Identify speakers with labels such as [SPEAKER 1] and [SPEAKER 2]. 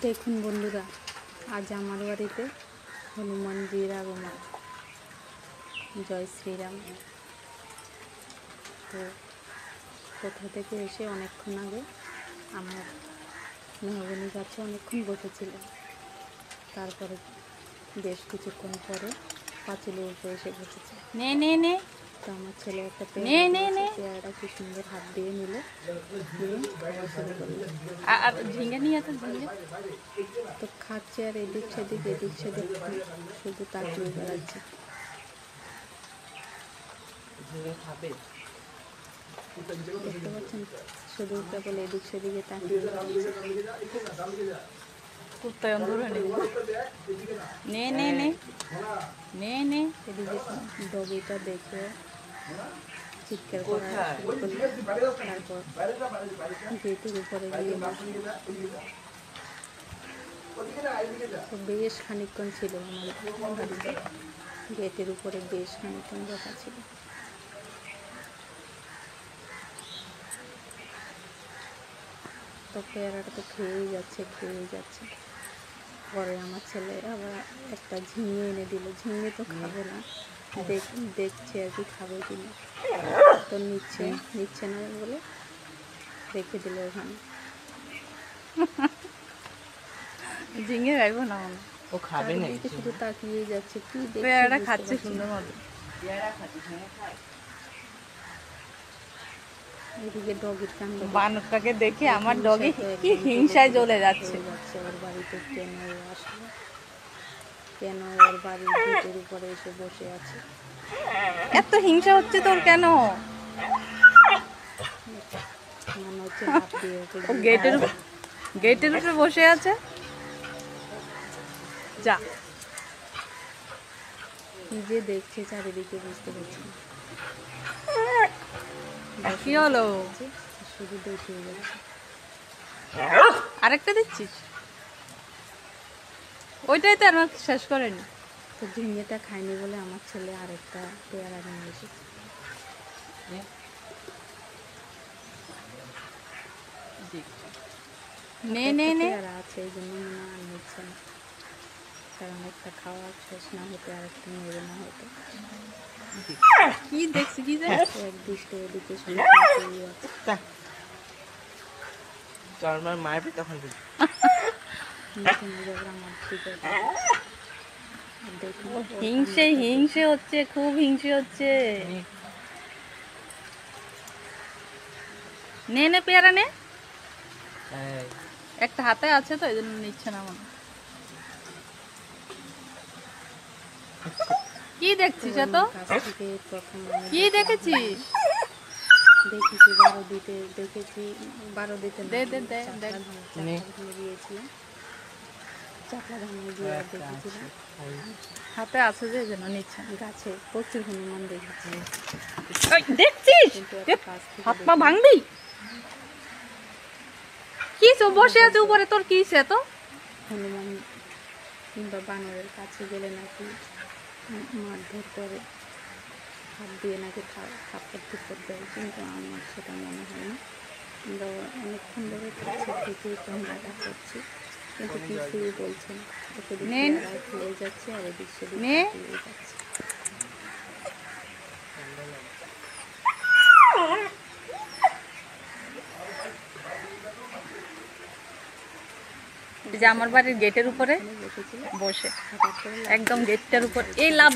[SPEAKER 1] দেখুন বন্ধুরা, আজ আমার বাড়িতে হনুমানজির আগমন। জয় শ্রীরাম। তো কোথা থেকে এসে অনেকক্ষণ আগে আমার মেহগনি গাছে অনেকক্ষণ বসেছিল। তারপরে বেশ কিছুক্ষণ পরে পাঁচিলের উপরে এসে বসেছে। নে তো আমার ছেলে একটা পেয়ারাটা কি সুন্দর হাত দিয়ে নিল, দিয়ে খাওয়া শুরু করলো। আর ঝিঙে নিয়ে তো ঝিঙে তো খাচ্ছে, আর এদিক সেদিক শুধু তাকিয়ে বেড়াচ্ছে। দেখতে পাচ্ছেন, শুধু কেবল এদিক সেদিকে তাকিয়ে এদিকে ডগিটা দেখে চিৎকার করা শুরু করলো। তারপর গেটের উপরে গিয়ে বেশ খানিকক্ষণ ছিল আমার বাড়িতে। গেটের উপরে বেশ খানিকক্ষণ বসা ছিল। তো পেয়ারাটা তো খেয়েই যাচ্ছে। পরে আমার ছেলে আবার একটা ঝিঙে এনে দিল। ঝিঙে তো খাবো না, দেখছে আর কি খাবে কিনা। তো নিচ্ছে না বলে রেখে দিল ওখানে।
[SPEAKER 2] ঝিঙে খাইবো না,
[SPEAKER 1] ও খাবে না, শুধু তাকিয়ে যাচ্ছে। কি
[SPEAKER 2] পেয়ারা খাচ্ছে সুন্দর মতো।
[SPEAKER 1] এদিকে ডগির কাণ্ড,
[SPEAKER 2] বানরটাকে দেখে আমার ডগি কি হিংসায় জ্বলে যাচ্ছে।
[SPEAKER 1] ওর বাড়িতে কেন আসলো, কেন ওর বাড়ির গেটের উপরে এসে বসে আছে।
[SPEAKER 2] এত হিংসা হচ্ছে তোর কেন?
[SPEAKER 1] মনে হচ্ছে হাত দিয়ে
[SPEAKER 2] গেটের উপরে বসে আছে। যা,
[SPEAKER 1] কি যে দেখছে চারিদিকে বুঝতে পারছি না।
[SPEAKER 2] কি হলো?
[SPEAKER 1] শুধু দেখে যাচ্ছে।
[SPEAKER 2] আরেকটা দিচ্ছিস? ওইটাই তো আমার শেষ করেনি।
[SPEAKER 1] তো ঝিঙেটা খায়নি বলে আমার ছেলে আরেকটা পেয়ারা নিয়ে এসেছে। পেয়ারা আছে, এই জন্য মনে হয় নিচ্ছে না, কারণ একটা খাওয়া শেষ না হতে আরেকটা নেবে না হতো।
[SPEAKER 2] কি দেখছি, কি
[SPEAKER 1] এক দৃষ্টি এদিকে
[SPEAKER 2] হিংসে হচ্ছে, খুব হিংসে হচ্ছে। নে পেয়ারা নে। একটা হাতে আছে তো এই জন্য নিচ্ছে না মনে। কি দেখছিস এত? কি দেখেছিস?
[SPEAKER 1] দেখেছি 12 দিতে গিয়েছিলাম, চাপলা ধানে গিয়ে দেখেছিলাম।
[SPEAKER 2] হাতে আছে যে জন্য নিচ্ছে।
[SPEAKER 1] গাছে প্রচুর হনুমান দেখেছি।
[SPEAKER 2] দেখছিস? হাত পা ভাঙবি? কি বসে আছে উপরে, তোর কি এত?
[SPEAKER 1] হনুমান কিংবা বানরের কাছে গেলে নাকি মারধর করে, হাত দিয়ে নাকি থাপ্পড় দেয়, কিন্তু আমার সেটা মনে হয় না। আমরা অনেকক্ষণ ধরে কাছে থেকে কান্নাটা করছি, কিন্তু কিছুই বলছে না। ওকে খেয়ে যাচ্ছে আর এদিক সেদিক যাচ্ছে।
[SPEAKER 2] যে আমার বাড়ির গেটের উপরে বসে, একদম গেটটার উপর এই লাভ